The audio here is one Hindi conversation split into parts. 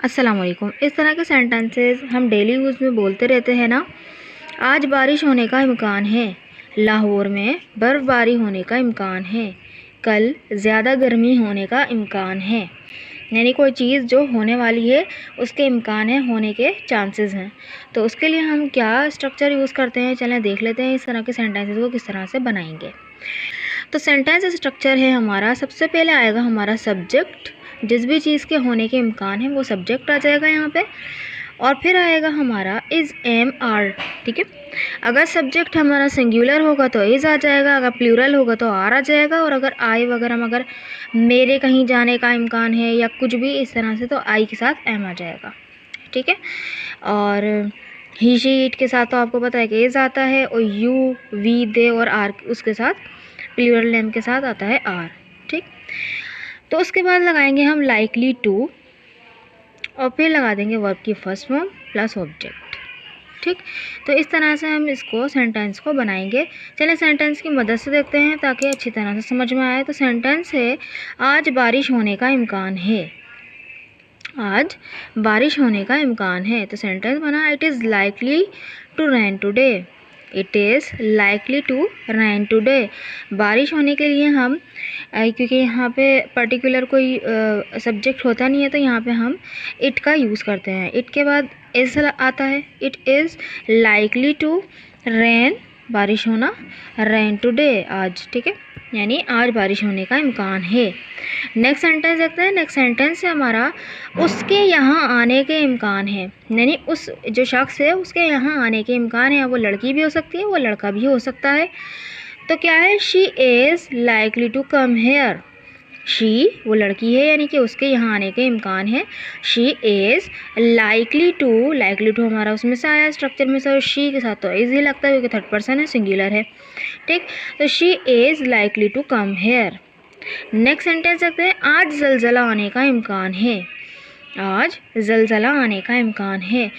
अस्सलाम वालेकुम। इस तरह के सेंटेंसेस हम डेली यूज़ में बोलते रहते हैं ना। आज बारिश होने का इम्कान है, लाहौर में बर्फ़बारी होने का इम्कान है, कल ज़्यादा गर्मी होने का इम्कान है। यानी कोई चीज़ जो होने वाली है उसके इम्कान है, होने के चांसेस हैं। तो उसके लिए हम क्या स्ट्रक्चर यूज़ करते हैं, चलें देख लेते हैं इस तरह के सेंटेंसेस को किस तरह से बनाएंगे। तो सेंटेंस स्ट्रक्चर है हमारा, सबसे पहले आएगा हमारा सब्जेक्ट। जिस भी चीज़ के होने के इम्कान है वो सब्जेक्ट आ जाएगा यहाँ पे। और फिर आएगा हमारा इज़, एम, आर। ठीक है, अगर सब्जेक्ट हमारा सिंगुलर होगा तो इज़ आ जाएगा, अगर प्लूरल होगा तो आर आ जाएगा। और अगर आई वगैरह हम अगर मेरे कहीं जाने का इम्कान है या कुछ भी इस तरह से, तो आई के साथ एम आ जाएगा। ठीक है, और ही, शी, इट के साथ तो आपको पता है कि इज़ आता है, और यू, वी, दे और आर उसके साथ, प्लूरल नेम के साथ आता है आर। ठीक, तो उसके बाद लगाएंगे हम लाइकली टू, और फिर लगा देंगे वर्ब की फर्स्ट फॉर्म प्लस ऑब्जेक्ट। ठीक, तो इस तरह से हम इसको सेंटेंस को बनाएंगे। चलिए सेंटेंस की मदद से देखते हैं ताकि अच्छी तरह से समझ में आए। तो सेंटेंस है, आज बारिश होने का इम्कान है। आज बारिश होने का इम्कान है, तो सेंटेंस बना, it is likely to rain today. It is likely to rain today. बारिश होने के लिए हम क्योंकि यहाँ पे पर्टिकुलर कोई सब्जेक्ट होता नहीं है, तो यहाँ पे हम इट का यूज़ करते हैं। इट के बाद इज़ आता है, it is likely to rain, बारिश होना, रेन टुडे, आज। ठीक है, यानी आज बारिश होने का इम्कान है। नेक्स्ट सेंटेंस देखते हैं। नेक्स्ट सेंटेंस है हमारा, उसके यहाँ आने के इम्कान है। यानी उस जो शख्स है उसके यहाँ आने के इम्कान है। वो लड़की भी हो सकती है, वो लड़का भी हो सकता है। तो क्या है, she is likely to come here. She वो लड़की है, यानी कि उसके यहाँ आने के इम्कान है। शी इज़ लाइकली टू हमारा उसमें से आया स्ट्रक्चर में से, शी के साथ तो इज़ ही लगता है क्योंकि थर्ड पर्सन है, सिंगुलर है। ठीक, तो she is likely to come here. Next sentence देखते हैं, आज ज़लज़ला आने का इम्कान है। आज ज़लज़ला आने का इम्कान है।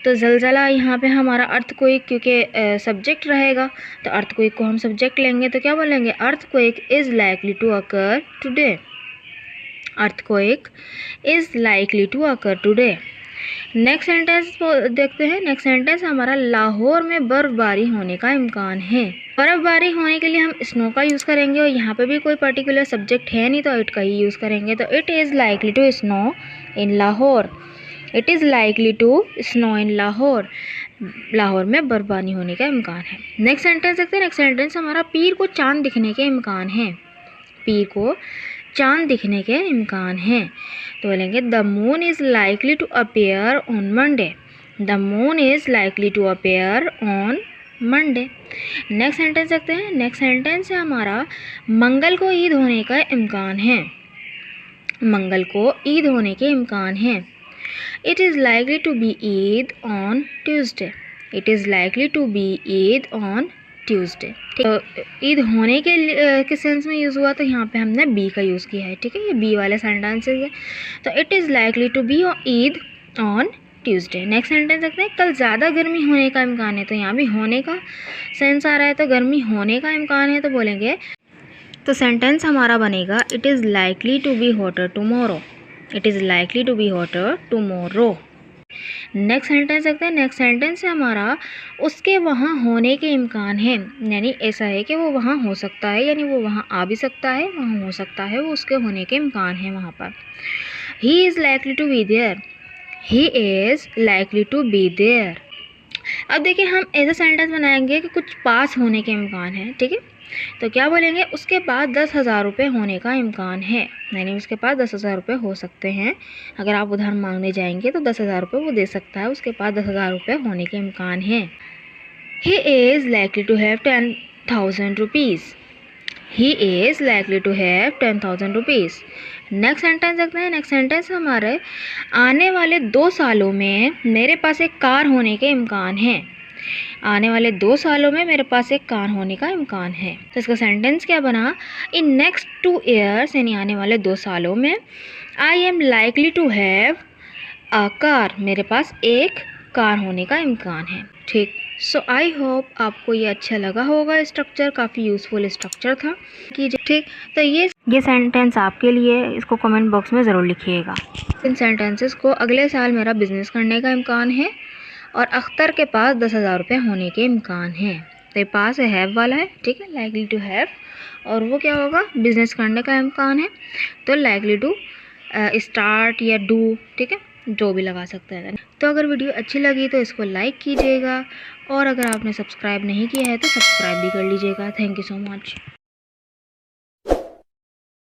तो ज़लज़ला यहाँ पे हमारा अर्थक्वेक, क्योंकि सब्जेक्ट रहेगा तो अर्थक्वेक को हम सब्जेक्ट लेंगे, तो क्या बोलेंगे, earthquake is likely to occur today. Earthquake is likely to occur today. Next sentence देखते हैं। नेक्स्ट सेंटेंस हमारा, लाहौर में बर्फ़बारी होने का इम्कान है। बर्फ़बारी होने के लिए हम स्नो का यूज़ करेंगे, और यहाँ पे भी कोई पर्टिकुलर सब्जेक्ट है नहीं तो इट का ही यूज़ करेंगे। तो it is likely to snow in Lahore. It is likely to snow in Lahore. Lahore में बर्फ़बारी होने का इम्कान है। नेक्स्ट सेंटेंस देखते हैं। नेक्स्ट सेंटेंस हमारा, पीर को चाँद दिखने के इम्कान है। पीर को चाँद दिखने के इम्कान हैं। तो बोलेंगे, the moon is likely to appear on Monday. The moon is likely to appear on Monday. Next sentence देखते हैं। नेक्स्ट सेंटेंस है हमारा, मंगल को ईद होने का इम्कान है। मंगल को ईद होने के इम्कान है। It is likely to be Eid on Tuesday. It is likely to be Eid on Tuesday. ठीक, तो ईद होने के सेंस में यूज़ हुआ, तो यहाँ पे हमने बी का यूज़ किया है। ठीक है, ये बी वाले सेंटेंसेस है। तो it is likely to be Eid on Tuesday. Next sentence देखते हैं, कल ज़्यादा गर्मी होने का इम्कान है। तो यहाँ भी होने का सेंस आ रहा है, तो गर्मी होने का इम्कान है, तो बोलेंगे, तो सेंटेंस हमारा बनेगा, it is likely to be hotter tomorrow. It is likely to be hotter tomorrow. Next sentence देखते हैं। नेक्स्ट सेंटेंस है हमारा, उसके वहाँ होने के इम्कान है। यानी ऐसा है कि वो वहाँ हो सकता है, यानी वो वहाँ आ भी सकता है, वहाँ हो सकता है, वो उसके होने के इम्कान है वहाँ पर। He is likely to be there. He is likely to be there. अब देखिए, हम ऐसा सेंटेंस बनाएंगे कि कुछ पास होने के इम्कान है। ठीक है, तो क्या बोलेंगे, उसके पास 10,000 रुपये होने का इम्कान है। यानी उसके पास 10,000 रुपये हो सकते हैं। अगर आप उधार मांगने जाएंगे तो 10,000 रुपये वो दे सकता है, उसके पास 10,000 रुपये होने के इम्कान है। He is likely to have 10,000 rupees. He is likely to have 10,000 rupees. Next sentence देखते हैं। नेक्स्ट सेंटेंस हमारे, आने वाले 2 सालों में मेरे पास एक कार होने के इम्कान है। आने वाले 2 सालों में मेरे पास एक कार होने का इम्कान है। तो इसका सेंटेंस क्या बना, इन नेक्स्ट 2 ईयर्स, यानी आने वाले 2 सालों में, I am likely to have a car. मेरे पास एक कार होने का इम्कान है। ठीक। सो आई होप आपको ये अच्छा लगा होगा। स्ट्रक्चर काफ़ी यूज़फुल स्ट्रक्चर था कीजिए। ठीक, तो ये सेंटेंस आपके लिए, इसको कमेंट बॉक्स में ज़रूर लिखिएगा। इन सेंटेंसेस को अगले साल मेरा बिज़नेस करने का इम्कान है और अख्तर के पास 10,000 रुपये होने के इम्कान हैं। तो ये पास है, हैव वाला है, ठीक है, लाइकली टू हैव, और वो क्या होगा, बिज़नेस करने का इम्कान है, तो लाइकली टू स्टार्ट या डू, ठीक है, जो भी लगा सकते हैं। तो अगर वीडियो अच्छी लगी तो इसको लाइक कीजिएगा और अगर आपने सब्सक्राइब नहीं किया है तो सब्सक्राइब भी कर लीजिएगा। Thank you so much.